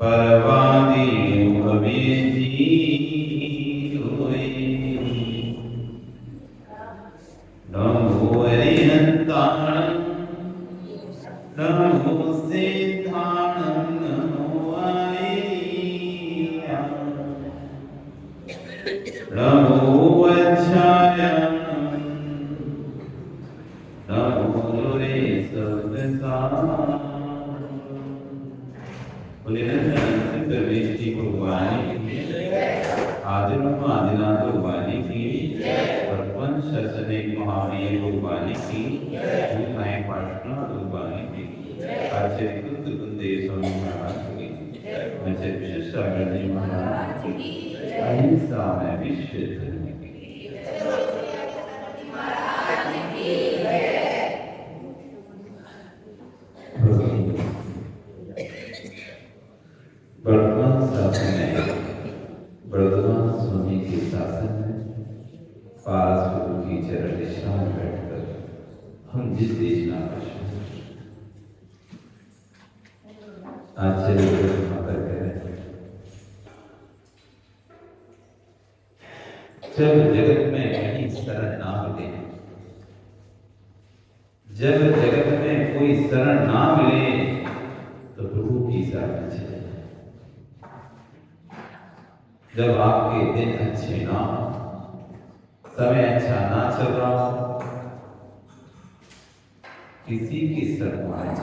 परवादी अवेजी होए नमो अरिहंताणं नमो सिद्धाणं नमो आयेयं नमो वज्रायं नमो लोरे सर्वसां बोले सर्वेष्टि भगवान की आदिनाथ भगवान की वर्तमान शरसने महावीर भगवान की भूताएं पाटना भगवान की आचार्य कुंदे स्वामी महाराज की आचार्य विश्वेश्वर जी महाराज की अहिंसा में विश्व धर्म की वर्तमान शासन में वर्तमान स्वामी के शासन में पास गुरु की चरण निष्ठा में बैठकर हम जिस देश ना आचार्य माता कह रहे हैं जब जगत में कहीं शरण ना मिले जब जगत में कोई शरण ना मिले तो प्रभु की शरण चले जब आपके दिन अच्छे ना हो समय अच्छा ना चल रहा हो किसी की शरण आए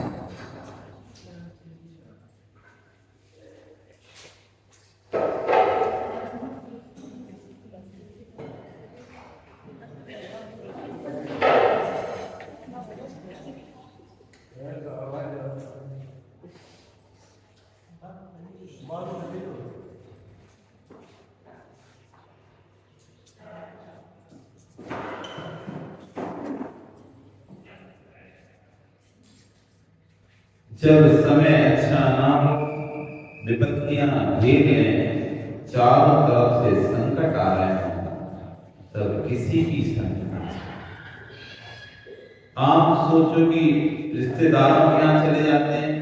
जब समय अच्छा ना हो विपत्तियां घेर लें चारों तरफ से संकट आ रहे हैं तब किसी की शरण आप सोचो कि रिश्तेदारों के यहाँ चले जाते हैं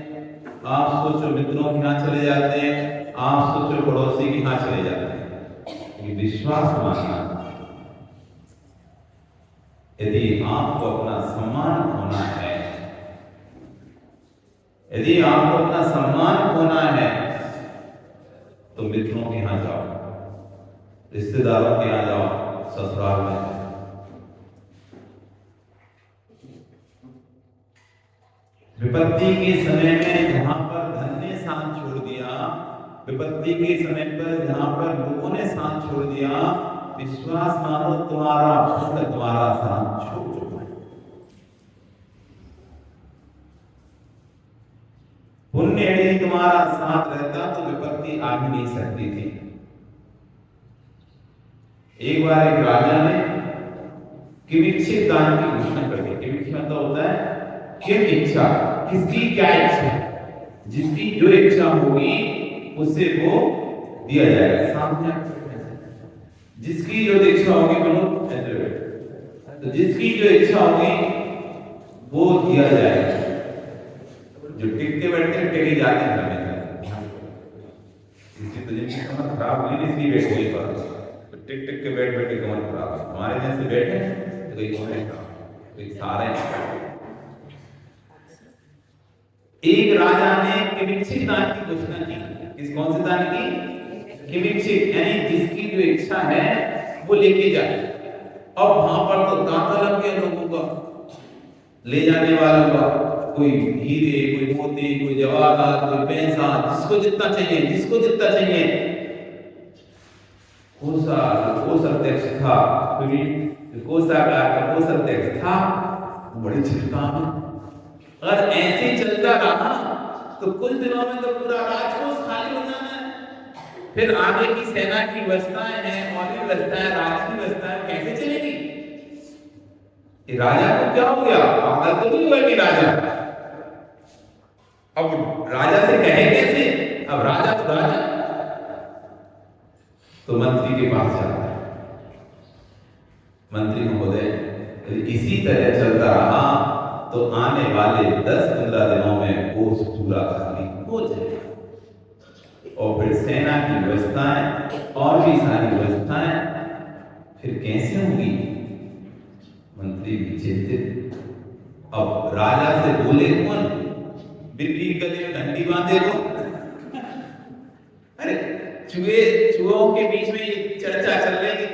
आप सोचो मित्रों के यहाँ चले जाते हैं आप सोचो पड़ोसी के यहाँ चले जाते हैं ये विश्वास मानना यदि आपको अपना सम्मान होना है यदि आपको अपना सम्मान खोना है तो मित्रों के यहाँ जाओ रिश्तेदारों के यहाँ जाओ ससुराल में विपत्ति के समय में जहां पर धन ने साथ छोड़ दिया विपत्ति के समय पर जहां पर लोगों ने साथ छोड़ दिया विश्वास मानो तुम्हारा पुण्य तुम्हारा साथ छोड़ चुका है पुण्य यदि तुम्हारा साथ रहता तो विपत्ति आ ही नहीं सकती थी एक बार एक राजा ने किमिच्छित दान की घोषणा कर दी किमिच्छा मतलब होता है किम इच्छा किसकी क्या इच्छा जिसकी जो इच्छा होगी उससे वो दिया जाएगा सामने जिसकी जो इच्छा होगी बोलो तो जिसकी जो इच्छा होगी वो दिया जाएगा जो टिक के बैठते हैं टिक ही जाते हैं इसकी तो जिनकी कमर खराब हुई नहीं इसलिए बैठ गई पर तो टिक टिक के बैठ बैठे कमर खराब है हमारे जैसे बैठे तो कोई कमर खराब कोई सारे एक राजा ने किमिच्छित दान की घोषणा की किस कौन से दान की किमिच्छित यानी जिसकी जो इच्छा है वो लेके जाए अब वहां पर तो तांता लग गया लोगों का ले जाने वालों का कोई हीरे कोई मोती कोई जवाहरात कोई पैसा जिसको जितना चाहिए कोष अध्यक्ष था कोषागार का कोष अध्यक्ष था बड़ी चिंता में अगर ऐसे चलता रहा तो कुछ दिनों में तो पूरा राजकोष खाली हो जाना है फिर आगे की सेना की व्यवस्थाएं हैं और भी व्यवस्थाएं राज्य की व्यवस्थाएं कैसे चलेगी ये राजा को क्या हो गया पागल तो नहीं हुआ कि राजा अब राजा से कहे कैसे अब राजा तो मंत्री के पास जाता है मंत्री महोदय इसी तरह चलता रहा तो आने वाले 10-15 दिनों में कोष पूरा खाली हो जाएगा। और फिर सेना की व्यवस्थाएं और भी सारी व्यवस्थाएं फिर कैसे होंगी? मंत्री भी चिंतित। अब राजा से बोले कौन? बिल्ली गले में घंटी बांधे को? अरे चूहों के बीच में ये चर्चा चल रही है कि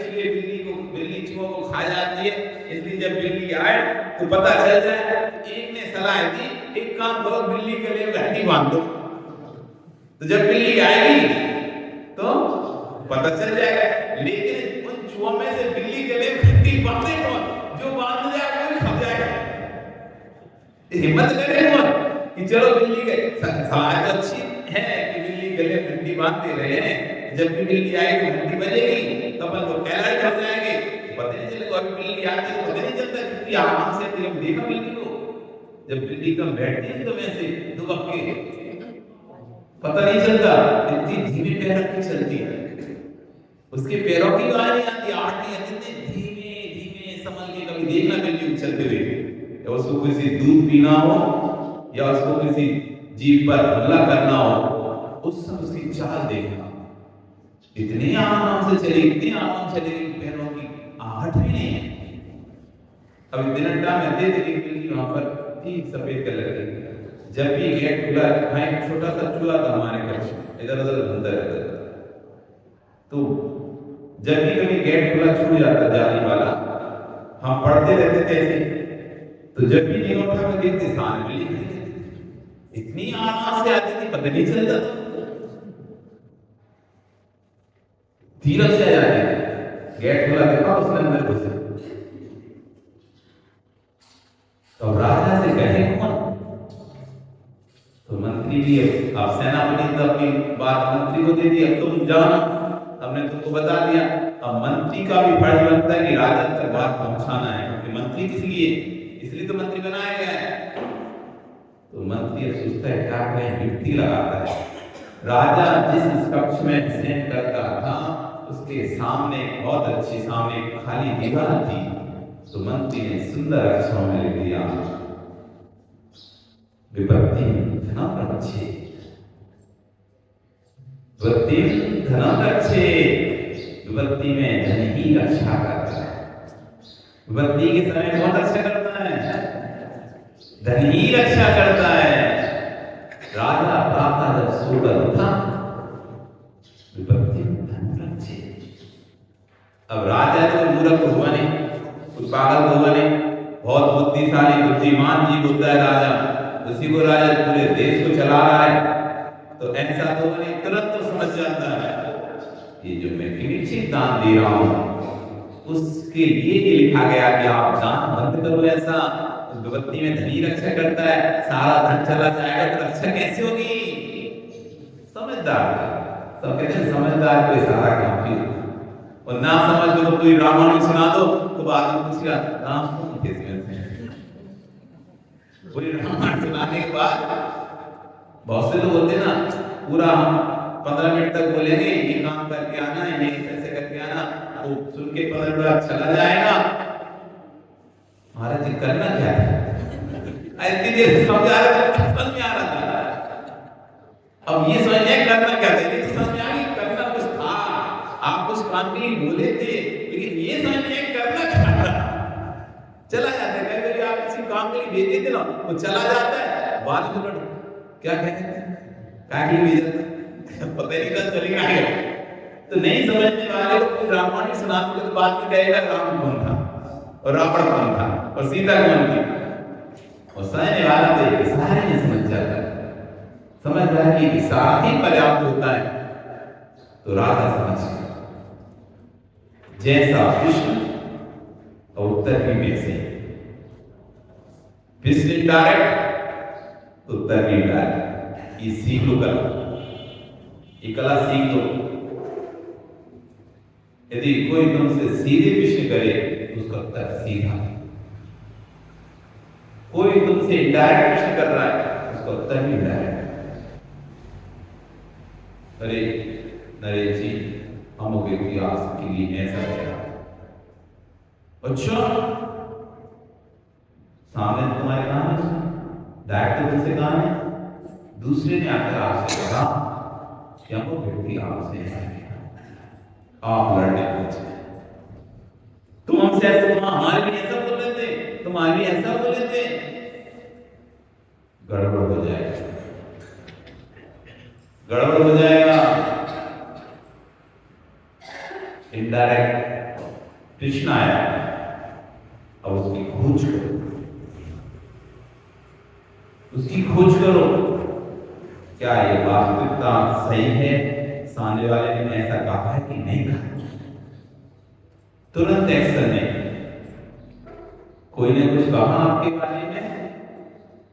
बिल्ली चूहों को खा जाती है, इसलिए जब बिल्ली आए तो पता चल जाए। एक ने सलाह दी, एक काम करो, बिल्ली गले में घंटी बांध दो, तो जब बिल्ली आएगी तो पता चल जाएगा। लेकिन उन चूहों में से बिल्ली गले में घंटी बांधे कौन? जो बांध जाएगा वो खा जाएगा। हिम्मत करे कौन कि चलो बिल्ली गए। सलाह तो अच्छी है कि बिल्ली गले में घंटी बांध दे रहे हैं, जब भी बिल्ली आएगी घंटी बजेगी तब अपन लोग अलर्ट हो जाएंगे। पता नहीं चलेगा, अभी बिल्ली आती है पता नहीं चलता कितनी आराम से आती है। देखा बिल्ली को, जब बिल्ली कम बैठती है तो वैसे दुबक के पता नहीं चलता, इतनी धीमे पैर रख के चलती है, उसके पैरों की आवाज नहीं आती, आहट नहीं आती, धीमे धीमे संभल के। कभी देखना बिल्ली को चलते हुए, या उसको किसी दूध पीना हो या उसको किसी जीव पर हमला करना हो, उस समय उसकी चाल देखना, इतनी आराम से चली, इतनी आराम से चलेगी, पैरों की आहट भी नहीं है। अभी दिनटा में दे देगी बिल्ली वहां पर थी सफेद कलर की। जब भी गेट खुला, वहां एक छोटा सा चूहा था हमारे घर, इधर उधर घूमता रहता था, तो जब भी कभी गेट खुला छूट जाता जाली वाला, हम पढ़ते रहते थे ऐसे, तो जब भी नहीं उठा कर देखते सामने बिल्ली खड़ी रहती, इतनी आराम से आती थी पता नहीं चलता था, धीरे से आ जाती थी। गेट खुला देखा उसने अंदर घुसे। तो राजा से कहे कौन? तो मंत्री भी, अब सेनापति तो अपनी बात मंत्री को दे दी, अब तुम जानो, हमने तुमको बता दिया। अब मंत्री का भी फर्ज बनता है कि राजा तक बात पहुंचाना है, क्योंकि मंत्री किस लिए, इसलिए तो मंत्री बनाया गया है। तो मंत्री सोचता है क्या करें, युक्ति लगाता है। राजा जिस कक्ष में शयन करता था उसके सामने बहुत अच्छी सामने खाली दीवार थी, तो मंत्री ने सुंदर अक्षरों में लिख दिया, विपत्ति धनम रक्षे, विपत्ति धनम रक्षे, विपत्ति में धन ही रक्षा करता है। विपत्ति के समय कौन रक्षा करता है? धन ही रक्षा करता है। राजा प्रातः जब सोकर उठा, विपत्ति धन रक्षे। अब राजा तो मूर्ख हुआ नहीं, कुछ पागल तो हुआ नहीं, बहुत बुद्धिशाली बुद्धिमान जीव होता है राजा, उसी को राजा पूरे देश को चला रहा है, तो ऐसा तो नहीं, तुरंत तो समझ जाता है ये जो मैं किमिच्छित दान दे रहा हूं उसके लिए ये लिखा गया कि आप दान बंद करो। ऐसा विपत्ति में धनी रक्षा करता है, सारा धन चला जाएगा तो रक्षा कैसे होगी? समझदार, सब कहते हैं समझदार कोई सारा काफी, और ना समझ में तो कोई रामायण सुना दो तो बाद में पूछेगा राम कौन थे इसमें? कोई रामायण सुनाने के बाद बहुत से लोग होते ना, पूरा हम 15 मिनट तक बोलेंगे ये काम करके आना, ये कैसे करके आना, वो सुन के 15 मिनट बाद चला जाएगा। महाराज जी करना क्या है? इतनी देर समझा रहे थे, समझ में आ रहा था, अब ये समझ में करना क्या था, ये समझ में आ गई करना कुछ था, आप कुछ काम के लिए बोले थे, लेकिन ये समझ में करना क्या था, चला जाता है। कभी कभी आप किसी काम के लिए भेज देते ना, वो चला जाता है, बाद में क्या कहते हैं क्या भेज देते पता ही नहीं चलेगा। तो नहीं समझने वाले को रामायण सुनाते तो बाद में कहेगा राम कौन था और रावण कौन था और सीता कौन थी, और सहने वाला तो एक सारे नहीं समझ जाता है, समझदार की विशाल ही पर्याप्त होता है। तो राधा समझ जैसा कृष्ण और उत्तर भी वैसे, कृष्ण डायरेक्ट उत्तर भी डायरेक्ट। ये सीख लो कला, ये कला सीख लो। यदि कोई तुमसे सीधे प्रश्न करे तो उसका उत्तर सीधा, कोई तुमसे इनडायरेक्ट प्रश्न कर रहा है उसका उत्तर भी इनडायरेक्ट। अरे नरेश जी हम इतिहास के लिए ऐसा क्या, अच्छा सामने तुम्हारे नाम डायरेक्ट तो तुमसे कहा है, दूसरे ने आकर आपसे कहा कि हमको व्यक्ति आपसे आप लड़ने पहुंचे, तुम हमसे ऐसा, तुम हमारे लिए ऐसा बोल रहे थे, तुम्हारे लिए ऐसा बोल रहे थे, गड़बड़ हो जाएगा, गड़बड़ हो जाएगा। इनडायरेक्ट कृष्ण आया, अब उसकी खोज करो, उसकी खोज करो, क्या ये वास्तविकता सही है, सामने वाले ने ऐसा कहा है कि नहीं कहा। तुरंत एक्शन में कोई ने कुछ कहा आपके बारे में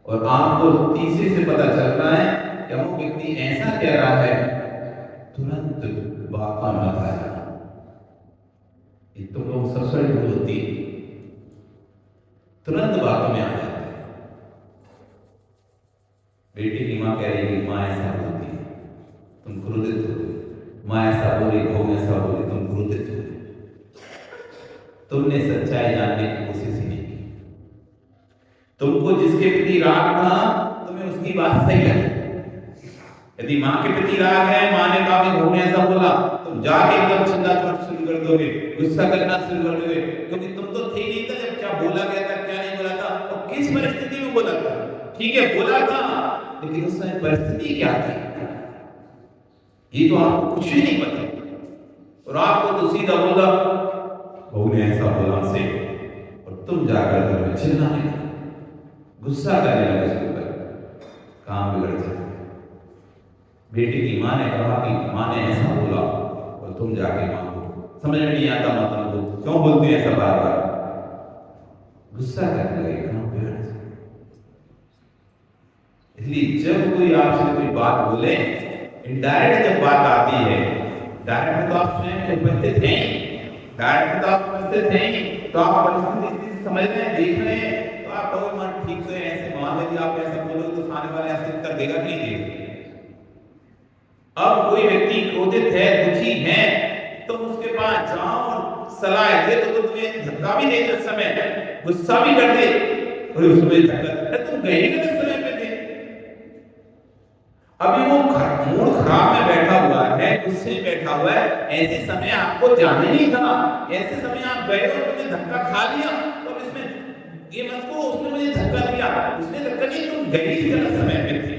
और आपको तीसरे से पता चल रहा है कि वो व्यक्ति ऐसा कह रहा है, तुरंत बात का मत आया। ये तो लोग सबसे बड़ी भूल होती है, तुरंत बातों में आ जाते हैं। बेटी की माँ कह रही है, माँ ऐसा बोलती है, तुम क्रोधित हो, माँ ऐसा बोली, बहू ऐसा बोली, तुम क्रोधित हो। तुमने सच्चाई जानने की कोशिश ही नहीं की, तुमको जिसके प्रति राग था तुम्हें उसकी बात सही लगी। यदि माँ के प्रति राग है, माँ ने कहा कि बहू ने ऐसा बोला, तुम जाके एकदम चिल्लाना शुरू कर दोगे, गुस्सा करना शुरू कर दोगे, क्योंकि तुम तो थे नहीं था जब क्या बोला गया था, क्या नहीं बोला था और किस परिस्थिति में बोला था। ठीक है बोला था, लेकिन उस समय परिस्थिति क्या थी ये तो आपको कुछ भी नहीं पता, और आपको तो सीधा बोला, बहू ने ऐसा बोला हमसे, और तुम जाकर घर में चिल्लाने लगे, गुस्सा करने लगे, शुरू कर काम बिगड़ जाए। बेटी की माँ ने कहा कि माँ ने ऐसा बोला और तुम जाके माँ को समझ में नहीं आता, मतलब तो क्यों बोलती है ऐसा बार बार, गुस्सा करने लगे, काम बिगड़ जाए। इसलिए जब कोई आपसे कोई बात बोले, इनडायरेक्ट जब बात आती है, डायरेक्ट तो आप स्वयं उपस्थित हैं, डायरेक्ट तो आप उपस्थित हैं, तो आप परिस्थिति समझ रहे हैं, देख रहे हैं, तो आप कहो मन ठीक तो है, ऐसे मान लीजिए आप ऐसा बोलोगे तो सामने वाला ऐसे उत्तर देगा कि नहीं देगा। अब कोई व्यक्ति क्रोधित है, दुखी है, तुम उसके पास जाओ और सलाह दे तो तुम्हें धक्का भी दे, उस समय गुस्सा भी कर दे, और उसमें धक्का, तुम गए ही गलत समय पे थे। अभी वो मूड खराब में बैठा हुआ है, गुस्से में बैठा हुआ है, ऐसे समय आपको जाने नहीं था, ऐसे समय आप गए और तुमने धक्का खा लिया, तो इसमें ये मत को उसने मुझे धक्का दिया, उसने धक्का नहीं, तुम गए ही गलत समय पे थे।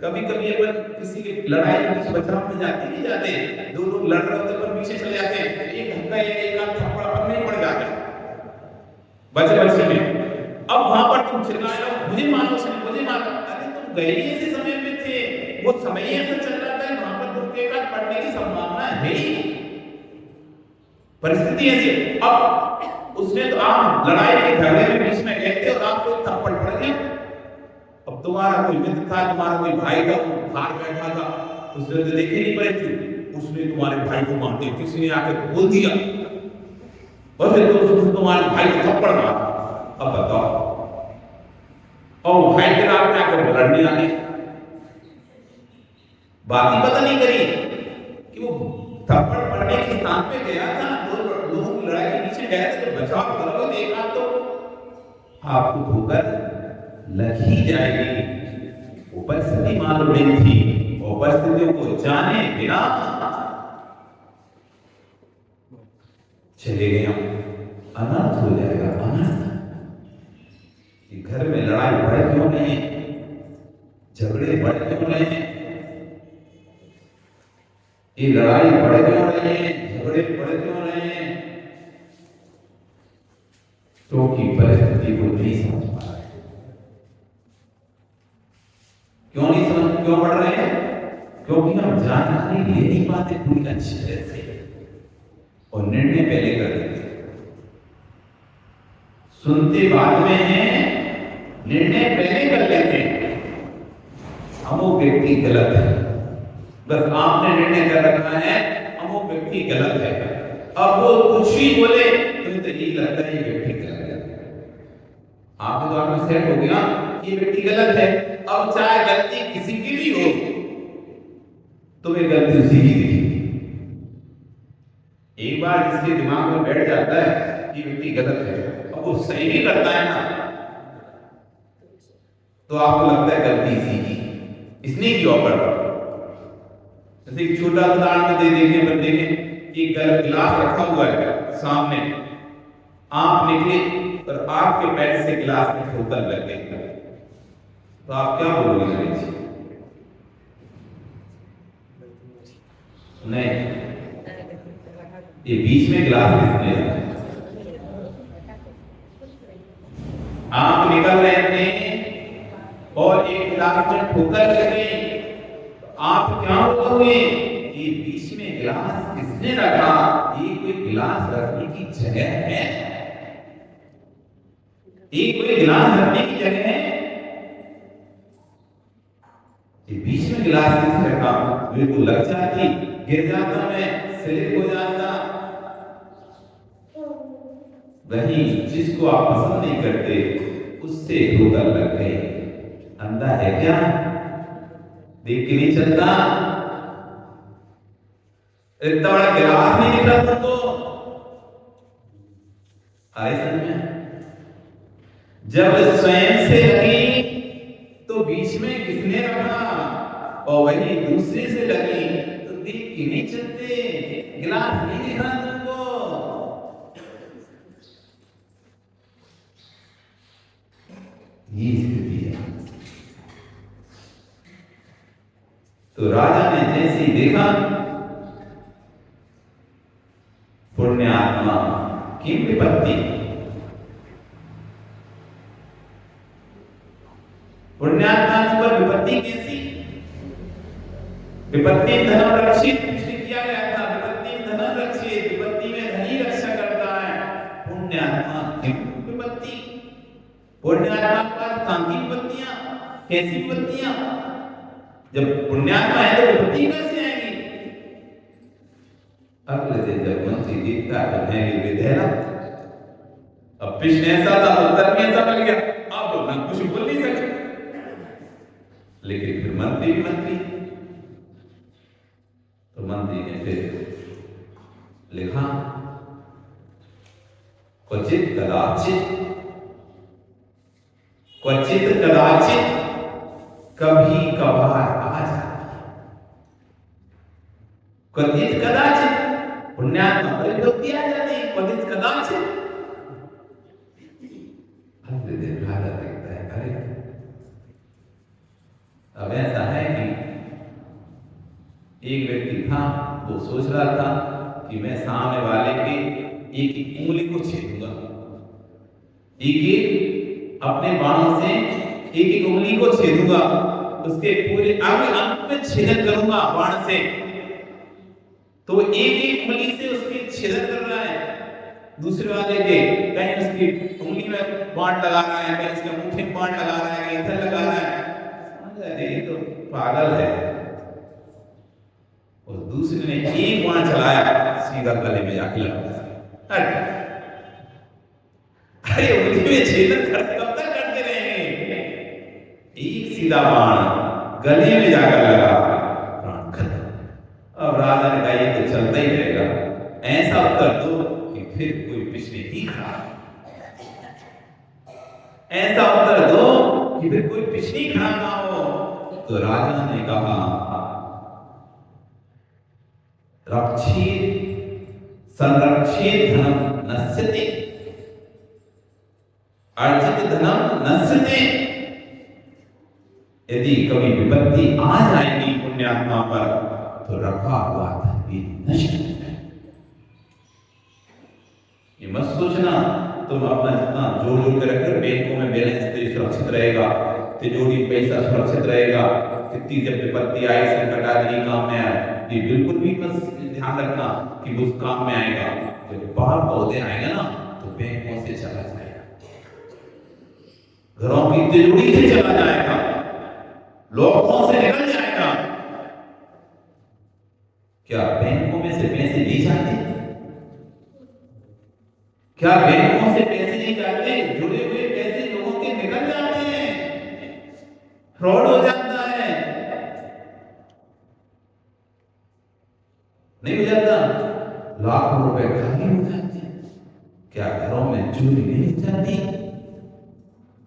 कभी कभी अपन किसी की लड़ाई के बीच बचाव में जाते नहीं जाते, दो लोग लड़ रहे होते पर पीछे चले जाते हैं, एक धक्का या एक आध थप्पड़ अपन नहीं पड़ जाते बचे में। अब वहां पर तुम चिल्लाए, मुझे मारो, मुझे मारो, अरे तुम गए ही ऐसे समय पे थे, वो समय ही ऐसा चल रहा था, वहां पर तुम एक आध पड़ने की संभावना है ही, परिस्थिति ऐसी। अब उसने तो आप लड़ाई के झगड़े में बीच में गए थे और आपको थप्पड़ पड़ गया। अब तुम्हारा कोई मित्र था, तुम्हारा कोई भाई था, वो बाहर बैठा था, उसने तो देखी नहीं परिस्थिति, उसने तुम्हारे भाई को मार दिया, किसी ने आकर बोल दिया और फिर तो तुम्हारे भाई को थप्पड़ मारा। अब बताओ, और भाई के रात में आकर लड़ने आने, बात ही पता नहीं करी कि वो थप्पड़ पड़ने के स्थान पे गया था, दो लोगों की लड़ाई के पीछे गया था, तो बचाव करोगे तो एक आध तो आपको ठोकर लग ही जाएगी। उपस्थिति मालूम नहीं थी, उपस्थितियों को जाने बिना चले गए, अनर्थ हो जाएगा, अनर्थ। घर में लड़ाई बढ़ क्यों नहीं है, झगड़े बढ़ क्यों रहे हैं, ये लड़ाई बढ़ क्यों रही है, झगड़े बढ़ क्यों रहे हैं, क्योंकि परिस्थिति को नहीं समझ पा रहे। क्यों नहीं समझ, क्यों बढ़ रहे हैं, क्योंकि हम जानकारी ले नहीं पाते पूरी अच्छी तरह से और निर्णय पहले कर देते, सुनते बाद में हैं, निर्णय पहले कर लेते हैं। हम वो व्यक्ति गलत है, बस आपने निर्णय कर रखा है हम वो व्यक्ति गलत है, अब वो कुछ भी बोले तो यही लगता है ये व्यक्ति गलत है, आपके तो आपका सेट हो गया ये व्यक्ति गलत है। अब चाहे गलती किसी की भी हो, तुम्हें गलती उसी की दिखेगी। एक बार जिसके दिमाग में बैठ जाता है कि व्यक्ति गलत है, अब वो सही भी करता है ना, तो आपको लगता है गलती इसी की, इसने की ऑफर पर। जैसे एक छोटा उदाहरण दे देंगे, बंदे ने एक गिलास रखा हुआ है सामने, आप निकले और आपके पैर से गिलास में ठोकर लग गई, तो आप क्या बोलोगे गणेश जी? नहीं, ये बीच में गिलास किसने रखा? आप निकल रहे थे और एक गिलास में ठोकर लग गई, आप क्या बोलोगे? ये बीच में गिलास किसने रखा? ये कोई गिलास रखने की जगह है? ये कोई गिलास रखने की जगह है? ये बीच में गिलास किसने रखा? मेरे को लग जाती, गिर जाता, मैं स्लिप हो जाता। वही जिसको आप पसंद नहीं करते उससे ठोकर लग गई। अंधा है क्या? देख के नहीं चलता? इतना बड़ा गिलास नहीं दिख रहा तुमको? आए समझ में? जब स्वयं से लगी तो बीच में किसने रखा, और वही दूसरे से लगी तो देख के नहीं चलते? गिलास नहीं दिख रहा तुमको? ये स्थिति है। तो राजा ने जैसे ही देखा, पुण्यात्मा की विपत्ति, पुण्यात्मा पर विपत्ति कैसी? विपत्ति धन रक्षित किया गया था, विपत्ति धन रक्षित, विपत्ति में धनी रक्षा करता है। पुण्यात्मा की विपत्ति, पुण्यात्मा पर शांति विपत्तियां, कैसी विपत्तियां? जब पुण्यात्मा है तो विपत्ति कैसे आएगी? अगले दिन जब मंत्री देखता है तो है विधेयक, अब प्रश्न ऐसा था, उत्तर में ऐसा मिल गया, अब ना कुछ बोल नहीं सकते। लेकिन फिर मंत्री भी मंत्री, तो मंत्री ने फिर लिखा, क्वचित कदाचित, क्वचित कदाचित, कभी कभार आ जाती, क्वचित कदाचित, पुण्यात्मा पर विपत्ति आ जाती, क्वचित कदाचित। अगले दिन राजा देखता है, अरे अब ऐसा है कि एक व्यक्ति था, वो सोच रहा था कि मैं सामने वाले के एक एक उंगली को छेदूंगा, एक एक अपने बाणों से एक एक उंगली को छेदूंगा, उसके पूरे अंग में छेदन करूंगा बाण से। तो एक एक उंगली से उसके छेदन कर रहा है दूसरे वाले के, कहीं उसकी उंगली में बाण लगा रहा है, कहीं उसके अंगूठे में बाण लगा रहा है, कहीं इधर लगा रहा है। ये तो पागल है। और दूसरे ने एक बाण चलाया, सीधा गले में जाके लगा। अरे उंगली में छेदन कब तक करते रहेंगे? एक सीधा बाण गले में जाकर लगा, प्राण खत्म। अब राजा ने कहा ये तो चलता ही रहेगा, ऐसा उत्तर दो कि फिर कोई पिछले ही खड़ा, ऐसा उत्तर दो कि फिर कोई पिछली खड़ा ना हो। तो राजा ने कहा, रक्षित संरक्षित धनम नश्यते, अर्जित धनम नश्यते। यदि कभी विपत्ति आ जाएगी पुण्यात्मा पर तो रखा हुआ धन भी नष्ट हो जाए। ये मत सोचना तुम अपना जितना जोड़ जोड़ कर रखकर बैंकों में बैलेंस सुरक्षित रहेगा, तिजोरी पैसा सुरक्षित रहेगा, कितनी जब विपत्ति आए, संकट आदि काम में आए, ये बिल्कुल भी मत ध्यान रखना कि उस काम में आएगा। जब बाहर पौधे आएगा ना तो बैंकों से चला जाएगा, घरों की तिजोरी से चला जाएगा, लोगों से निकल जाएगा। क्या बैंकों में से पैसे नहीं जाते? क्या बैंकों से पैसे नहीं जाते? जुड़े हुए पैसे लोगों के निकल जाते हैं, फ्रॉड हो जाता है, नहीं हो जाता? लाखों रुपए खाली हो जाते हैं। क्या घरों में चोरी नहीं हो जाती?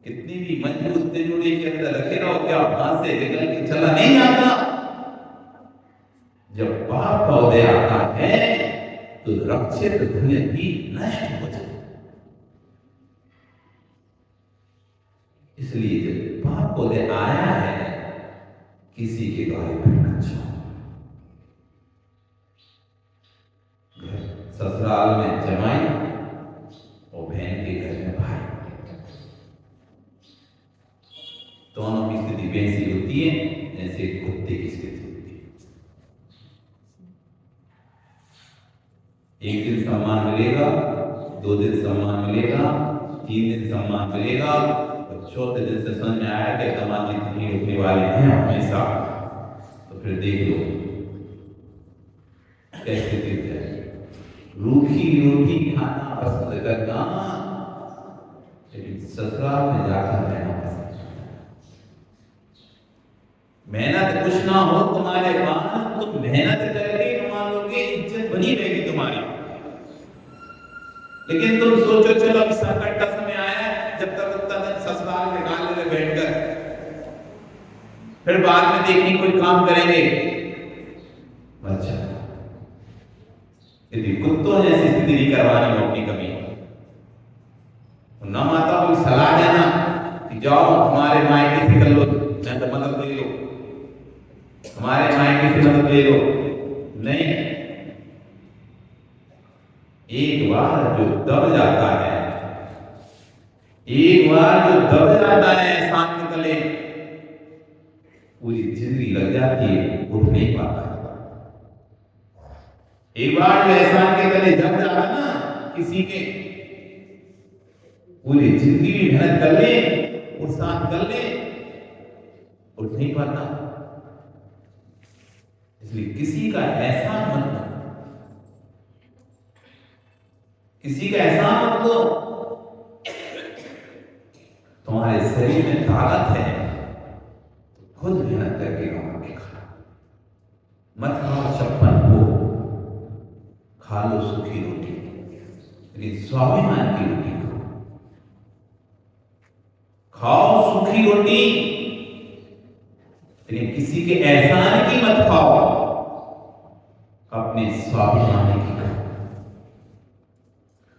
कितनी भी मजबूत तिजोरी के अंदर रखे रहो, क्या वहां से निकल के चला नहीं आता? जब पाप का उदय आता है तो रक्षित धन भी नष्ट हो जाता है। इसलिए जब पाप का उदय आया है, किसी के द्वारा भटकना चाहिए। ससुराल में जमाई और बहन के घर में भाई, दोनों की स्थिति वैसी होती है जैसे कुत्ते की स्थिति होती है। एक दिन सम्मान मिलेगा, 2 दिन सम्मान मिलेगा, 3 दिन सम्मान मिलेगा, और चौथे दिन से समझ में आया कि दामाद जी नहीं रुकने वाले हैं हमेशा, तो फिर देख लो कैसी स्थिति है। रूखी रोटी खाना पसंद करना, लेकिन ससुराल में जाकर रहना पसंद करना। मेहनत कुछ ना हो तुम्हारे पास, तुम मेहनत करके कमा लोगे, इज्जत बनी रहेगी तुम्हारी। लेकिन तुम सोचो चलो अभी संकट का समय आया है, जब तक उतना दिन ससुराल में गाल में बैठकर, फिर बाद में देखने कोई काम करेंगे। अच्छा, यदि कुत्तों जैसी स्थिति नहीं करवानी हो अपनी कभी, न माता कोई सलाह देना कि जाओ हमारे मायके से कर लो, मैं तो मदद ले लो, हमारे मायके से मदद ले लो, नहीं। एक बार जो दब जाता है, एक बार जो दब जाता है एहसान के तले, पूरी जिंदगी लग जाती है, उठ नहीं पाता। एक बार जो एहसान के तले दब जाता ना किसी के, पूरी जिंदगी भी मेहनत कर ले, एहसान कर ले, उठ नहीं पाता। इसलिए किसी का एहसान मत लो, किसी का एहसान मत लो। तुम्हारे शरीर में ताकत है तो खुद मेहनत करके कमा के खा, मत खाओ 56 हो, खा लो सूखी रोटी, लेकिन स्वाभिमान की रोटी खाओ सूखी रोटी, लेकिन किसी के एहसान की मत खाओ, अपने स्वाभिमान की खाओ।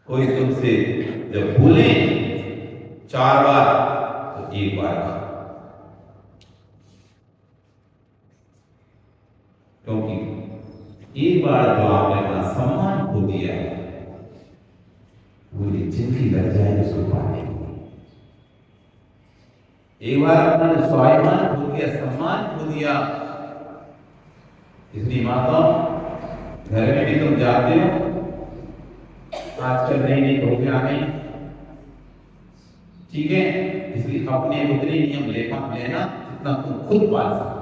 कोई तुमसे जब बोले 4 बार तो 1 बार खाओ, क्योंकि एक बार जो आपने अपना सम्मान खो दिया, पूरी जिंदगी लग जाए उसको पाने। एक बार अपना स्वाभिमान खो दिया, सम्मान खो दिया। इसलिए माता, घर में भी तुम जाते हो, आजकल नई नई धोखे आ गई, ठीक है, इसलिए अपने उतने नियम लेना जितना तुम खुद पाल सकते।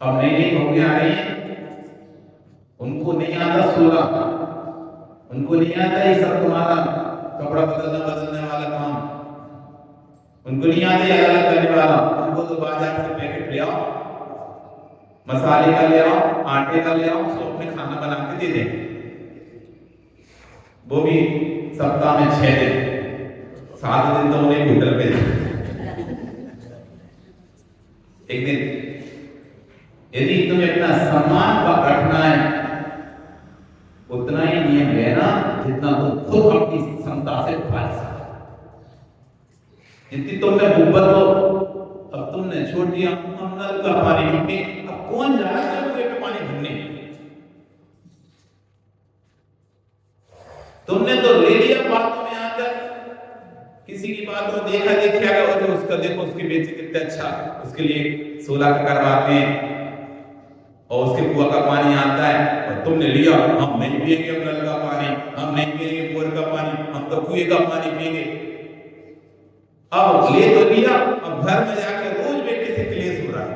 अब नई नई धोखे आ रही है, उनको नहीं आता 16, उनको नहीं आता ये सब तुम्हारा कपड़ा बदलने वाला काम, उनको नहीं आता अलग अलग करने वाला। उनको तो बाजार से पैकेट ले आओ, मसाले का ले आओ, आटे का ले आओ, सब में खाना बना के दे देंगे, वो भी सप्ताह में 6 दिन, 7 दिन तो उन्हें होटल पे एक दिन। यदि तुम्हें अपना सम्मान का रखना है, उतना ही नियम लेना जितना तुम खुद अपनी क्षमता से पाल सकते। जितनी तुमने गुब्बत हो, अब तुमने छोड़ दिया, हम नल का पानी पीते, अब कौन जा रहा है कुएं पे पानी भरने? तुमने तो ले लिया बातों में आकर, किसी की बात को देखा और उसका देखो उसके बेचे कितने अच्छा, उसके लिए 16 का करवाते हैं और उसके कुआं का पानी आता है, और तुमने लिया, हम नहीं पिएंगे अब नल का पानी, हम नहीं पिएंगे बोर का पानी, हम तो कुएं का पानी पिएंगे। अब ले तो लिया, अब घर में जाकर रोज बेटे से क्लेश हो रहा है,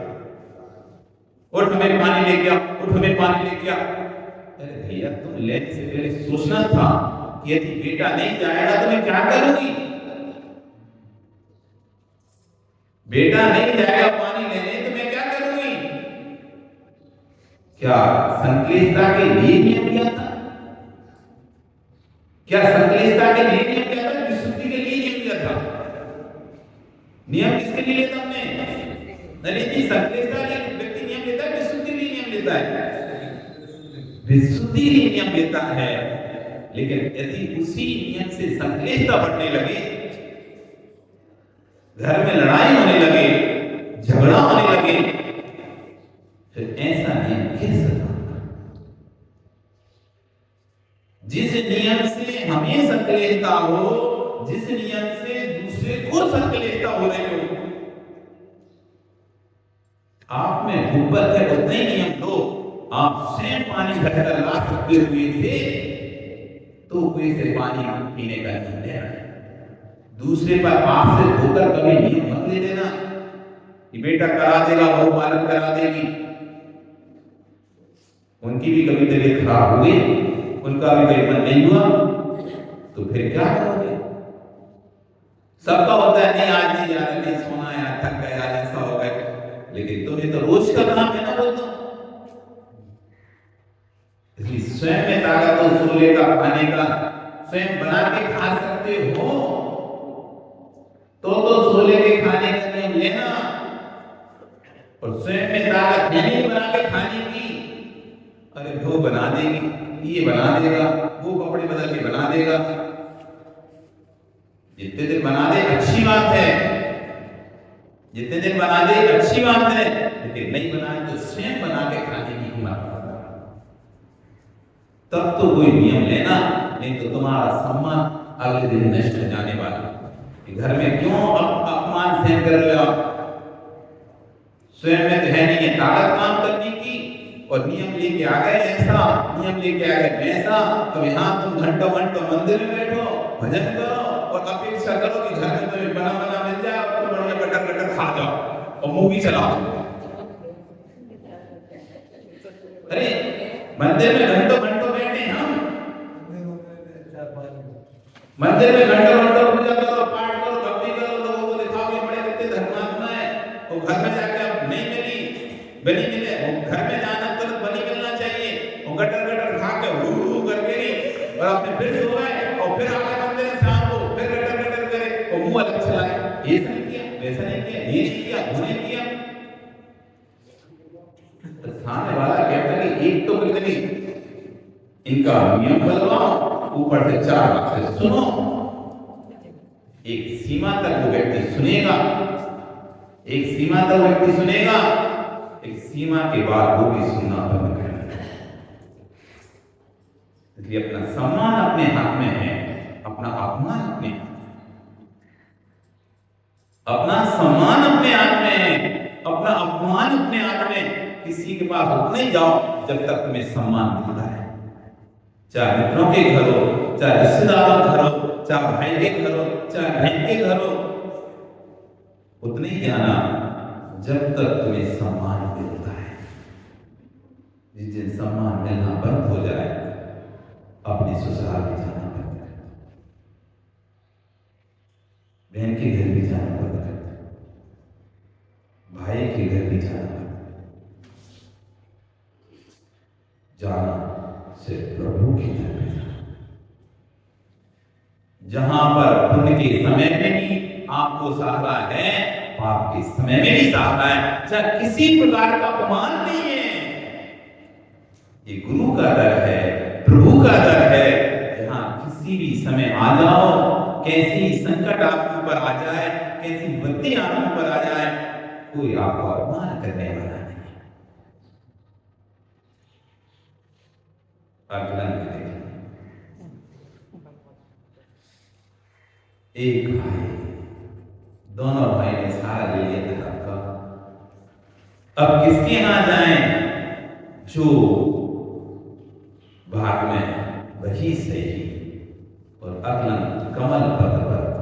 उठ हमें पानी लेके आ, उठ हमें पानी लेके आ। अरे भैया, तुम लेने से पहले सोचना था कि यदि बेटा नहीं जाएगा तो मैं क्या करूंगी? बेटा नहीं जाएगा पानी लेने तो मैं क्या करूंगी? क्या संक्लेशता के लिए नियम किया था? क्या संकलिष्ठता के लिए नियम लिया था, विशुद्धि के लिए नियम लिया था? नियम किसके लिए लेता हमने? नहीं जी, संकलिष्ठता के लिए व्यक्ति नियम लेता है, विशुद्धि के लिए नियम लेता है? विशुद्धि के लिए नियम लेता है। लेकिन यदि उसी नियम से संकलिष्ठता बढ़ने लगे, घर में लड़ाई होने लगे, झगड़ा होने लगे, फिर ऐसा नियम कैसे था? जिस नियम से हमें संकलिष्ठता हो, जिस नियम से दूसरे को संकलिष्ठता हो रही हो, आप में गुब्बत है उतना ही नियम लो। आप स्वयं पानी भरकर ला सकते हुए थे तो कुएं से पानी पीने का नियम लेना। दूसरे पर हाथ से धोकर कभी नियम मत ले लेना कि बेटा करा देगा, बहु पालन करा देगी। उनकी भी कभी तबीयत खराब हुई, उनका भी कोई मन नहीं हुआ, तो फिर क्या करोगे? सबका होता है, नहीं आज नहीं यार, नहीं सोना यार, थक गया, ऐसा हो गया। लेकिन तुम्हें तो रोज का काम है ना, बोलता हूं। इसलिए स्वयं में ताकत हो सोले का खाने का, स्वयं बना के खा सकते हो तो सोले के खाने का नियम लेना। और स्वयं में ताकत नहीं बना के खाने की, अरे वो बना देगी, ये बना देगा, वो कपड़े बदल के बना देगा। जितने दिन बना दे अच्छी बात है, जितने दिन बना दे अच्छी बात है, लेकिन नहीं बनाए तो स्वयं बना के खाने की हिम्मत, तब तो कोई नियम लेना। नहीं तो तुम्हारा सम्मान अगले दिन नष्ट हो जाने वाला। घर में क्यों अपमान सहन कर रहे हो आप? स्वयं में तो है नहीं है ताकत काम करने की, और नियम लेके आ गए ऐसा, नियम लेके आ गए वैसा। अब यहाँ तुम घंटों घंटों मंदिर में बैठो, भजन करो और अपेक्षा करो कि घर में तुम्हें बना बना मिल जाए और तुम बढ़िया गटर गटर खा जाओ और मूवी चलाओ। अरे मंदिर में घंटों घंटों बैठे हम, मंदिर में घंटों घंटों पूजा करो, पाठ करो, भक्ति करो, लोगों को दिखाओ ये बड़े कितने धर्मात्मा है। और घर में जाकर नहीं बनी मिले, घर में जाना तुरंत बनी मिलना चाहिए, और गटर गटर खा के हु करके और अपने फिर सो गए और फिर आगे मंदिर में शाम को फिर गटर गटर करे और मुंह अलग चलाए। ये नहीं किया, वैसा नहीं किया, ये नहीं किया, वो नहीं किया। तो खाने वाला कहता है कि एक तो कितनी इनका नियम बदलवाओ, ऊपर से चार बातें सुनो। एक सीमा तक वो व्यक्ति सुनेगा, एक सीमा तक व्यक्ति सुनेगा, एक सीमा के बाद वो भी सुनना बंद करेगा। इसलिए अपना सम्मान अपने हाथ में है, अपना अपमान अपने हाथ में, अपना सम्मान अपने हाथ में है, अपना अपमान अपने हाथ में। किसी के पास उतने जाओ जब तक तुम्हें सम्मान मिलता है, चाहे मित्रों के घर हो, चाहे रिश्तेदारों के घर हो, चाहे भाई के घर हो, चाहे बहन के घर हो, उतने ही जाना जब तक तुम्हें सम्मान मिलता है। जिस दिन सम्मान मिलना बंद हो जाए, अपने ससुराल भी जाना बंद कर दो, बहन के घर भी जाना बंद कर दो, भाई के घर भी जाना बंद कर दो। जाना सिर्फ प्रभु की घर पे जाना, जहां पर पुण्य के समय में भी आपको सहारा है, पाप के समय में भी सहारा है, चाहे किसी प्रकार का अपमान नहीं है। ये गुरु का दर है, प्रभु का दर है। यहाँ किसी भी समय आ जाओ, कैसी संकट आपके ऊपर आ जाए, कैसी विपत्ति आपके ऊपर आ जाए, कोई आपको अपमान करने वाला नहीं। एक भाई, दोनों भाई ने सारा ले लिया था आपका। अब किसके यहाँ जाएं? जो भाग में वही सही, और अगलन कमल पद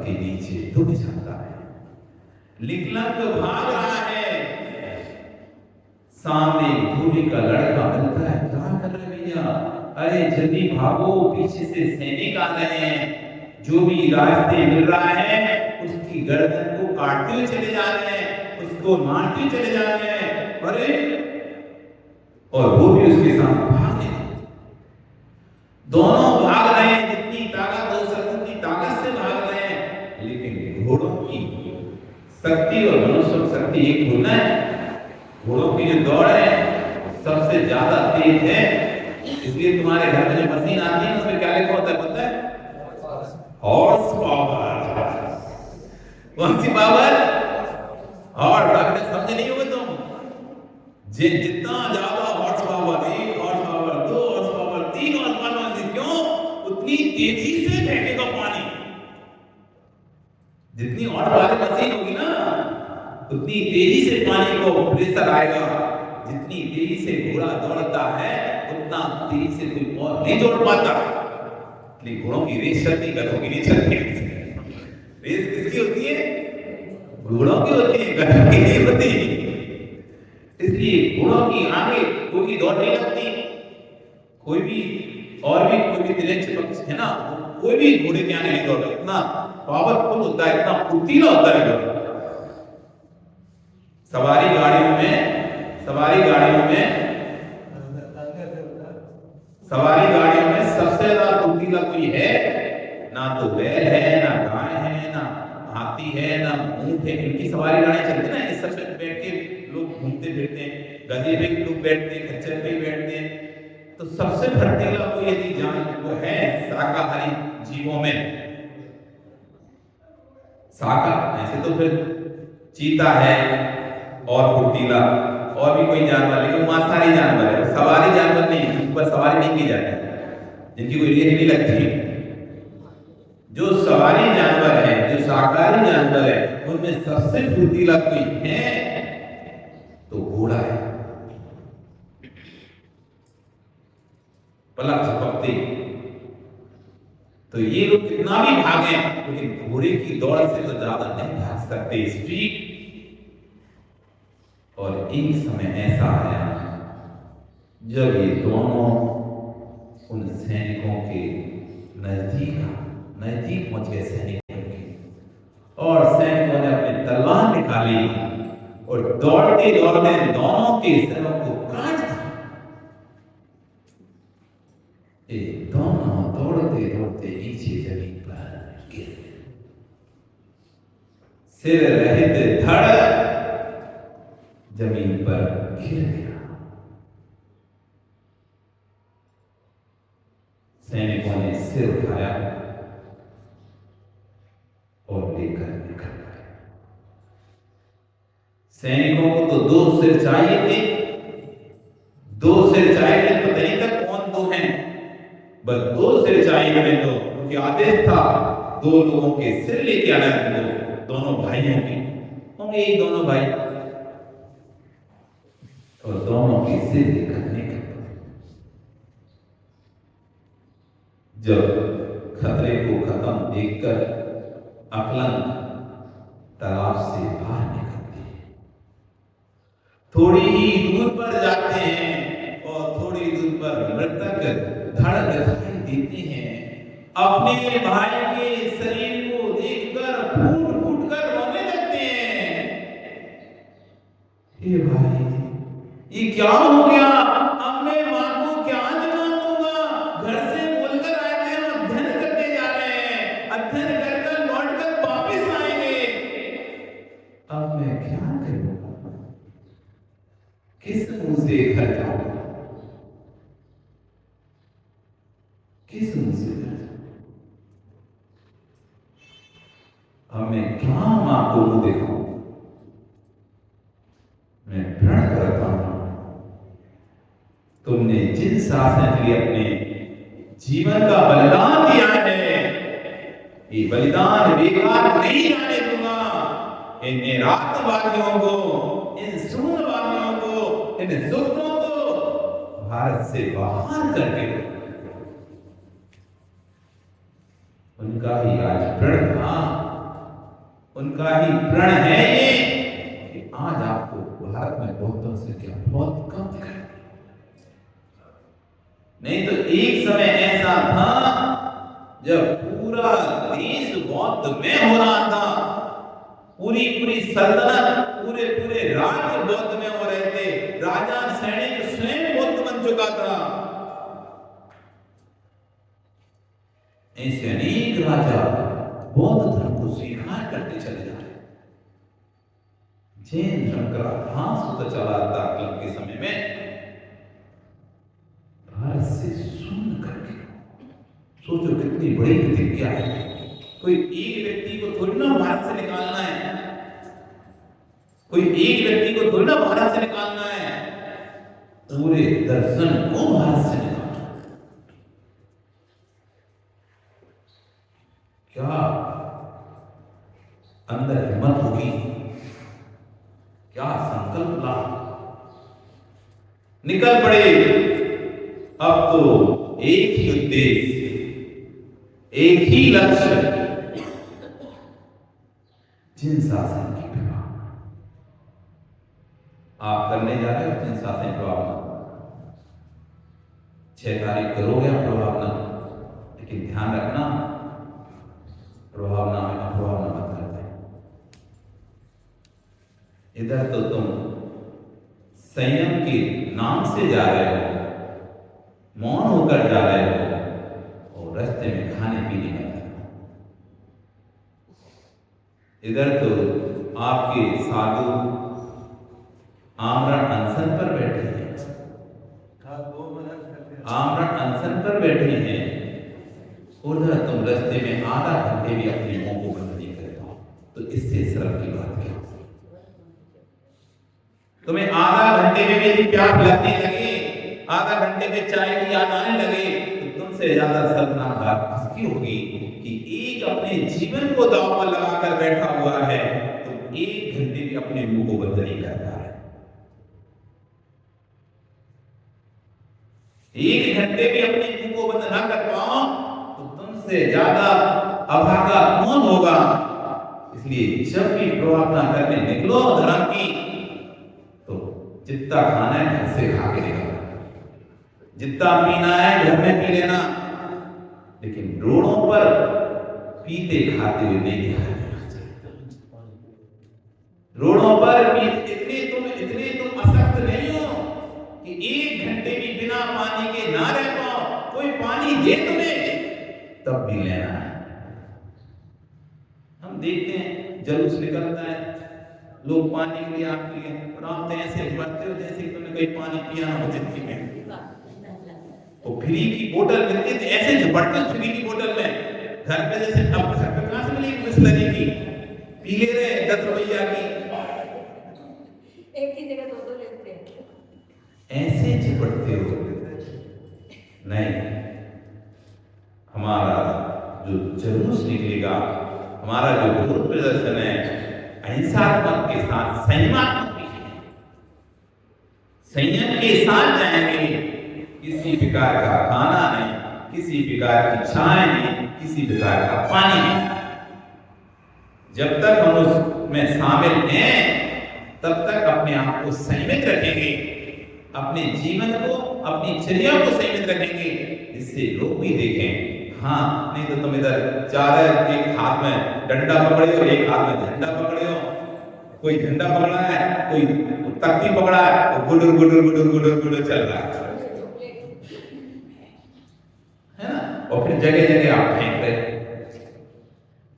के नीचे डूब जाता है। लिखलन तो भाग रहा है, सामने दूरी का लड़का मिलता है, क्या कर रहे भैया? अरे जल्दी भागो, पीछे से सैनिक आ रहे हैं, जो भी रास्ते मिल रहा है उसकी गर्दन को काटते हुए चले जा रहे हैं, उसको मारते हुए चले जा रहे हैं। अरे और वो भी उसके साथ भाग रहे हैं, दोनों भाग रहे हैं। जितनी ताकत शक्ति और मनुष्य की शक्ति एक होना है। घोड़ों की जो दौड़ है सबसे ज्यादा तेज है, इसलिए तुम्हारे घर में जो मशीन आती है उसमें क्या लिखा होता है पता है? Horse power. कौन सी पावर? हॉर्स। अभी तक समझे नहीं होगे तुम। जितना ज्यादा horse power, 1 horse power, 2 horse power, 3 horse power, क्यों? उतनी तेजी से फेंकेगा पानी। जितनी हॉर्स पावर मशीन होगी ना, उतनी तेजी से पानी को प्रेशर आएगा। जितनी तेजी से घोड़ा दौड़ता है उतना तेजी से कोई और नहीं दौड़ पाता। इसलिए घोड़ों की रेस चलती, गधों की नहीं चलती। रेस किसकी होती है? घोड़ों की होती है, गधों की नहीं होती। इसलिए घोड़ों की आगे कोई भी दौड़ नहीं लगती। कोई भी तिरंज पक्ष है ना, कोई भी घोड़े के आगे नहीं दौड़ता। इतना पावरफुल होता है, इतना फुर्तीला होता है घोड़ा। सवारी गाड़ियों में सबसे ज्यादा फुर्तीला कोई है ना? तो बैल है, ना गाय है, ना हाथी है, ना ऊंट है। इनकी सवारी गाड़ी चलती ना, इस सब पे बैठ के लोग घूमते फिरते हैं। गधे पे लोग बैठते हैं, खच्चर पे बैठते हैं। तो सबसे फुर्तीला कोई यदि जान वो है शाकाहारी जीवों में, ऐसे तो फिर चीता है और फुर्तीला, और भी कोई जानवर, लेकिन मांसाहारी जानवर है, सवारी जानवर नहीं, उन पर सवारी नहीं की जाती, जिनकी कोई रेस नहीं लगती। जो सवारी जानवर है, जो शाकाहारी जानवर है, उनमें सबसे फुर्तीला कोई है तो घोड़ा है। पलक झपकते। तो ये लोग कितना भी भागे, लेकिन घोड़े की दौड़ से तो ज्यादा नहीं भाग सकते स्पीड। और एक समय ऐसा आया जब ये दोनों उन सैनिकों के नजदीक पहुंच गए सैनिकों के, और सैनिकों ने अपनी तलवार निकाली और दौड़ते दौड़ते दोनों के सिरों को काट दिया। ये दोनों दौड़ते दौड़ते नीचे जमीन पर गिर गए। सिर रहित धड़ जमीन पर गिर गया। सैनिकों ने सिर उठाया और लेकर निकल गए। सैनिकों को तो 2 सिर चाहिए थे, 2 सिर चाहिए, पता नहीं था कौन 2 हैं, बस 2 सिर चाहिए हमें। तो क्योंकि आदेश था 2 लोगों के सिर लेके आना है, दोनों भाइयों के होंगे, यही दोनों भाई, और दोनों के सिर लेकर निकल। जब खतरे को खत्म देखकर अकलंग तालाब से बाहर निकलते हैं, थोड़ी ही दूर पर जाते हैं और थोड़ी दूर पर मृतक धड़ दिखाई देते हैं। अपने भाई के शरीर को देखकर फूट फूट कर रोने लगते हैं। हे भाई, ये क्या हो गया? अब मैं मां को क्या जवाब दूंगा? घर से बोलकर आए थे, हम अध्ययन करने जा रहे हैं, अध्ययन कर लौटकर वापस आएंगे, अब मैं क्या करूंगा? किस मुंह से घर जाऊंगा? किस मुंह से घर जाऊंगा? अब मैं क्या मां को मुंह दिखाऊं? मैं प्रण करता हूं, तुमने जिन शासन के लिए अपने जीवन का बलिदान दिया है, ये बलिदान बेकार नहीं जाने दूंगा। इन निरातवादियों को, इन शून्यवादियों को, इन दुष्टों को भारत से बाहर करके उनका ही आज प्रण था, उनका ही प्रण है ये कि आज आपको भारत में बौद्धों से क्या बहुत कम दिखाई। नहीं तो एक समय ऐसा था जब पूरा देश बौद्ध में हो रहा था, पूरी सल्तनत, पूरे राज्य बौद्ध में हो रहे थे। राजा सैनिक स्वयं बौद्ध बन चुका था। ऐसे अनेक राजा बौद्ध धर्म को स्वीकार करते चले जा रहे। जैन धर्म का ध्यास होता चला जाता क्लब के समय में भारत से शून्य करके। सोचो कितनी बड़ी प्रतिज्ञा है। कोई एक व्यक्ति को थोड़ी ना भारत से निकालना है, कोई एक व्यक्ति को थोड़ी ना भारत से निकालना है, पूरे दर्शन को भारत से निकालना। क्या अंदर हिम्मत होगी, क्या संकल्प ला, निकल पड़े। अब तो एक ही उद्देश्य, एक ही लक्ष्य, जिन शासन की प्रभावना आप करने जा रहे हो। जिन शासन प्रभावना 6 तारीख करोगे आप प्रभावना, लेकिन ध्यान रखना प्रभावना में अप्रभावना मत करते। इधर तो तुम संयम के नाम से जा रहे हो, मौन होकर जा रहे हो, और रास्ते में खाने पीने का। इधर तो आपके साधु आमरण अनशन पर बैठे हैं, आमरण अनशन पर बैठे हैं। उधर तुम रास्ते में आधा घंटे भी अपने मुंह को बंद नहीं करते हो। तो इससे शर्म की बात क्या? तुम्हें आधा घंटे में मेरी प्यास लगने लगे, आधा घंटे में चाय की याद आने लगे, तो तुमसे ज्यादा शर्मनाक बात किसकी होगी कि एक अपने जीवन को दांव पर लगाकर बैठा हुआ है, तो 1 घंटे भी अपने मुंह को बंद नहीं कर रहा है। 1 घंटे भी अपने मुंह को बंद ना कर पाओ तो तुमसे ज्यादा अभागा कौन होगा। इसलिए जब भी प्रार्थना करने निकलो धर्म की, तो जितना खाना है घर से खा के निकलना, जितना पीना है घर में पी लेना, लेकिन रोडों पर पीते खाते हुए नहीं दिखाई देना चाहिए। रोडों पर इतने तुम असक्त नहीं हो कि 1 घंटे भी बिना पानी के ना रह पाओ। कोई पानी दे तुम्हें तब भी लेना है। हम देखते हैं जलूस निकलता है, लोग पानी के लिए आपके लिए, और आप तो ऐसे बढ़ते हो जैसे कि तुमने कोई पानी पिया हो जिंदगी में। तो फ्री की बोतल मिलती है, ऐसे झपटते फ्री की बोतल में। घर पे जैसे अब घर पे कहां से मिलेगी बिस्लरी की, पी ले रहे 10 रुपया की, एक ही जगह 2 लेते हैं, ऐसे झपटते हो। नहीं, हमारा जो जुलूस निकलेगा, हमारा जो विरोध प्रदर्शन है, अहिंसात्मक के साथ संयमात्मक भी है। संयम के साथ जाएंगे, किसी प्रकार का खाना नहीं, किसी प्रकार की चाय नहीं, किसी प्रकार का पानी नहीं। जब तक हम उसमें शामिल हैं तब तक अपने आप को संयमित रखेंगे, अपने जीवन को, अपनी चर्या को संयमित रखेंगे, जिससे लोग भी देखें। हाँ, नहीं तो तुम इधर जा रहे, एक हाथ में डंडा पकड़े हो, एक हाथ में झंडा पकड़े हो। कोई झंडा पकड़ा है, कोई तख्ती पकड़ा है, और गुडुर गुडुर गुडुर गुडुर गुडुर चल रहा है ना। और फिर जगह जगह आप फेंक रहे,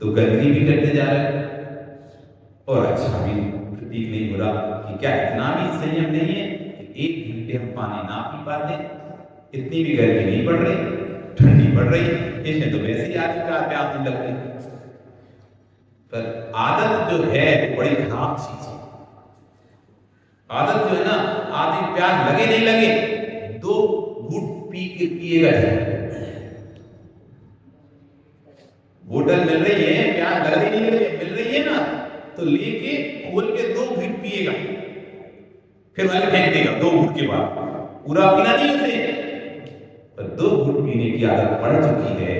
तो गंदगी भी करते जा रहे, और अच्छा भी प्रतीक नहीं हो रहा कि क्या इतना भी संयम नहीं है कि 1 घंटे हम पानी ना पी पाते। इतनी भी गर्मी नहीं पड़ रही, ठंडी पड़ रही, इसमें तो वैसे ही आदमी का प्यास नहीं लग रही। पर आदत जो है वो बड़ी खराब चीज है। आदत जो है ना, आदमी प्यास लगे नहीं लगे 2 घूंट पी के पिएगा। बोतल मिल रही है, प्यास लग रही नहीं मिल रही है ना, तो लेके खोल के 2 घूंट पिएगा, फिर वाले फेंक देगा 2 घूंट के बाद। पूरा पीना नहीं उसे, पर 2 घूंट पीने की आदत पड़ चुकी है।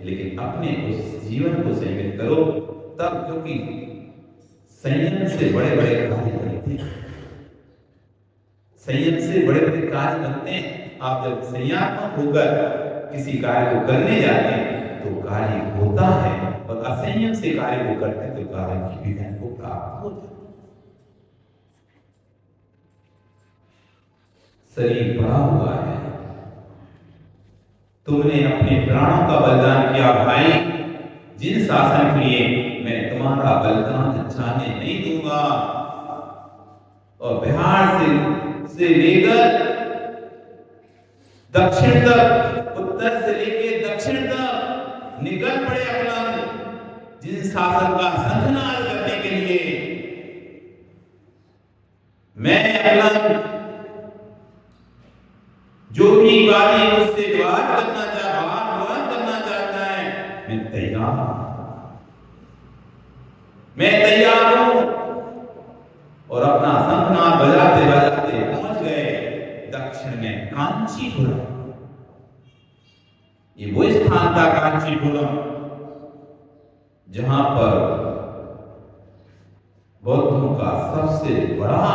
लेकिन अपने उस जीवन को संयमित करो तब, क्योंकि संयम से बड़े बड़े कार्य बनते हैं, संयम से बड़े बड़े कार्य बनते हैं। आप जब संयमात्मक होकर किसी कार्य को करने जाते हैं तो कार्य होता है, और असंयम से कार्य को करते हैं तो कार्य की विघ्न को प्राप्त होता है। शरीर पड़ा हुआ है, तुमने अपने प्राणों का बलिदान किया भाई। जिन शासन के लिए मैं तुम्हारा बलिदान जाने नहीं दूंगा, और बिहार से लेकर दक्षिण तक, उत्तर से लेकर दक्षिण तक निकल पड़े अकलंग जिन शासन का संघनाद करने के लिए। मैं अकलंग जो भी वादी मुझसे बात करना चाहता है, मैं तैयार हूं। और अपना शंखनाद बजाते बजाते पहुंच गए दक्षिण में कांचीपुरम। ये वो स्थान था कांचीपुरम जहां पर बौद्धों का सबसे बड़ा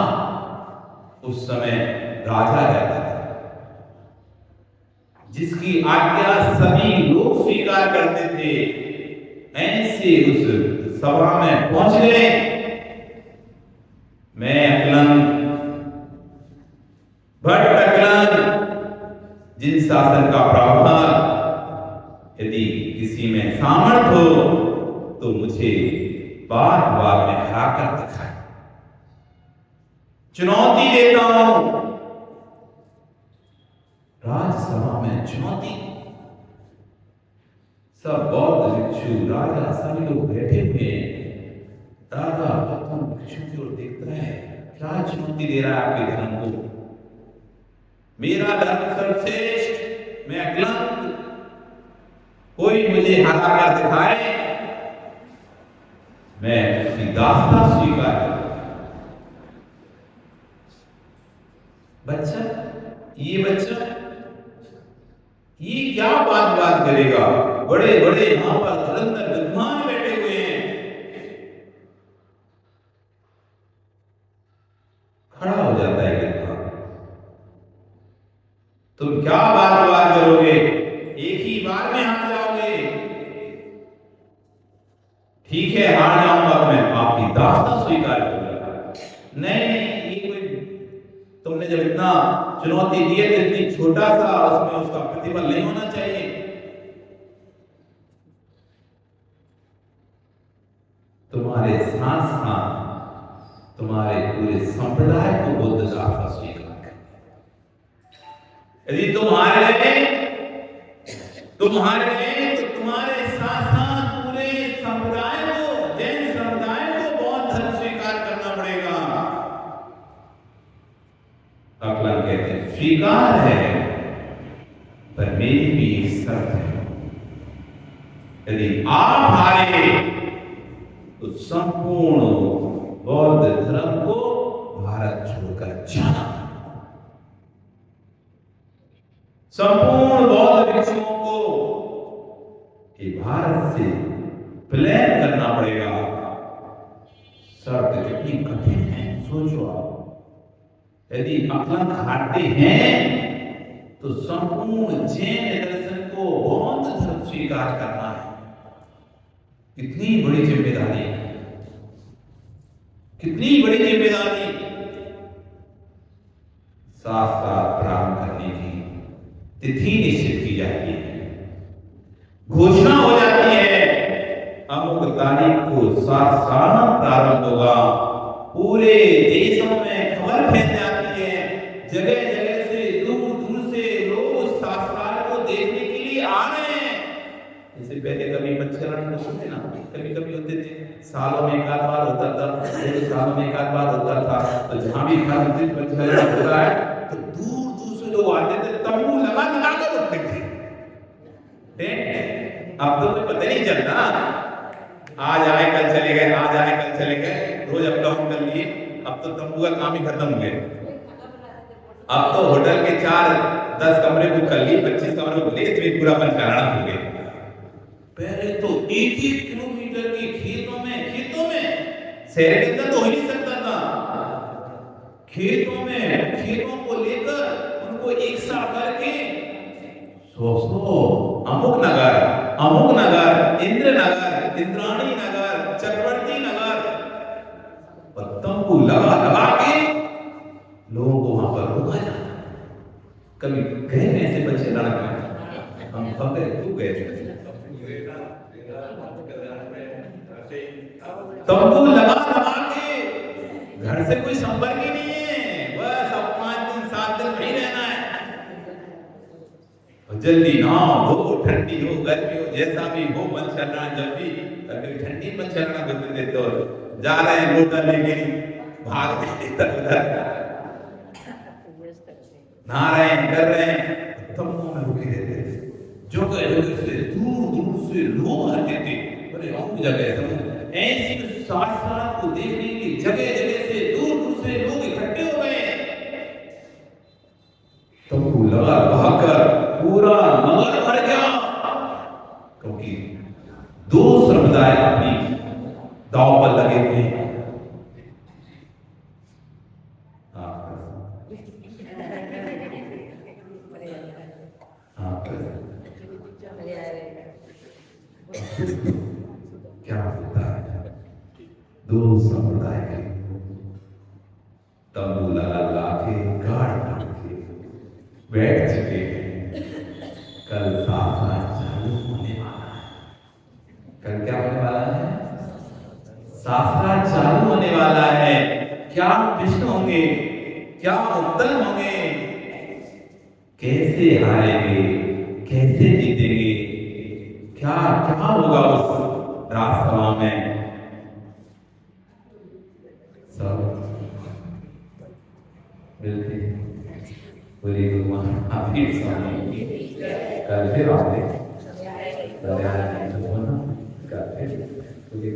उस समय राजा रहता था, जिसकी आज्ञा सभी लोग स्वीकार करते थे। ऐसे उस सभा में पहुंच गए। मैं अकलंग, भट्ट अकलंग, जिन शासन का प्रावधान यदि किसी में सामर्थ हो तो मुझे बार बार में हरा कर दिखाए। चुनौती देता हूं, राजसभा में चुनौती। सब बौद्ध भिक्षु, राजा, सभी लोग बैठे हुए हैं। राजा बौद्ध भिक्षु की ओर देखता है, क्या चुनौती दे रहा है आपके धर्म को? मेरा धर्म सर्वश्रेष्ठ, मैं अकलंग, कोई मुझे हरा कर दिखाए, मैं उसकी दास्ता स्वीकार करूं। बच्चा ये क्या बात करेगा? बड़े बड़े यहां पर धुरंधर विद्वान बैठे हुए हैं। खड़ा हो जाता है विद्वान, तुम क्या बात करोगे? एक ही बार में हार जाओगे? ठीक है, हार जाऊंगा तो मैं आपकी दास्ता स्वीकार करूंगा। नहीं, ये कोई, तुमने जब इतना चुनौती दी है तो इतनी छोटा सा उसमें उसका प्रतिफल नहीं होना चाहिए। तुम्हारे साथ साथ तुम्हारे पूरे संप्रदाय को बुद्ध दास्ता स्वीकार कर। यदि तुम हार गए तो तुम्हारे साथ साथ पूरे समुदाय को, जैन समुदाय को बौद्ध धर्म स्वीकार करना पड़ेगा। अकलंग कहते हैं, स्वीकार है, पर मेरी भी एक शर्त है। यदि आप हारे तो संपूर्ण बौद्ध धर्म को भारत छोड़कर जाना। संपूर्ण बौद्ध भिक्षुओं को ये भारत से प्लान करना पड़ेगा। शर्त कितनी कठिन है, सोचो आप। यदि अकलंग हारते हैं तो संपूर्ण जैन दर्शन को बौद्ध धर्म स्वीकार करना है। कितनी बड़ी जिम्मेदारी है, कितनी बड़ी जिम्मेदारी। साथ साथ प्रारंभ करने की तिथि निश्चित की जाती है, घोषणा हो जाती है, अमुक तारीख को शासन प्रारंभ होगा। पूरे देशों में खबर फैल जाती है, जगह जगह से, दूर दूर से लोग शास्त्रार्थ को देखने के लिए आ रहे हैं। इससे पहले कभी पंचकरण होते ना, कभी होते थे, सालों में एक आध बार होता था, 2 सालों में एक आध बार होता था। तो जहां भी पंचकरण होता है तो दूर दूर से लोग आते थे, तंबू लगा कर रुकते थे। अब तो कोई पता नहीं चलता, आज आए कल चले गए, आज आए कल चले गए, रोज अप डाउन कर लिए। अब तो तंबू का काम ही खत्म हो गया। अब तो होटल के 4-10 कमरे बुक कर लिए, 25 कमरे बुक लिए, इसमें पूरा पंचकरण हो गया। पहले तो 1-1 किलोमीटर के खेतों में शहर के अंदर तो हो ही नहीं सकता था। खेतों को लेकर उनको एक साथ करके अमुक नगर, इंद्र नगर, इंद्राणी नगर, चक्रवर्ती नगर, तंबू लगा के लोगों को वहां पर रोका जाता। कभी गए ऐसे बच्चे लड़क में? हम कब गए? तू गए? तंबू लगा के, घर से कोई संपर्क ही नहीं है। जल्दी नहाओ धो, ठंडी हो गर्मी हो जैसा भी हो, मन चलना जब भी, कभी ठंडी मन चलना बोलते थे तो जा रहे हैं लोटा लेके भाग रहे इधर उधर, नहा रहे हैं कर रहे हैं, तंबू में रुके रहते थे। जगह जगह से दूर दूर से लोग आते थे, अरे और जगह ऐसी शास्त्रार्थ को देखने के लिए जगह जगह से दूर दूर से लोग इकट्ठे हो गए। तंबू लगा भागकर पूरा नगर भर गया, क्योंकि दो समुदाय अपनी दांव पर लगे थे। क्या होता है, दो समुदाय के तंबू लगा के गाड़ के बैठ चुके हैं। कल साफा चालू होने वाला है। कल क्या होने वाला है? साफा चालू होने वाला है। क्या प्रश्न होंगे, क्या उत्तर होंगे, कैसे हारेंगे, कैसे जीतेंगे, क्या क्या होगा उस रास्ता में, सब मिलके पूरी भगवान आप ही सामने कल फिर आते कल फिर पूरी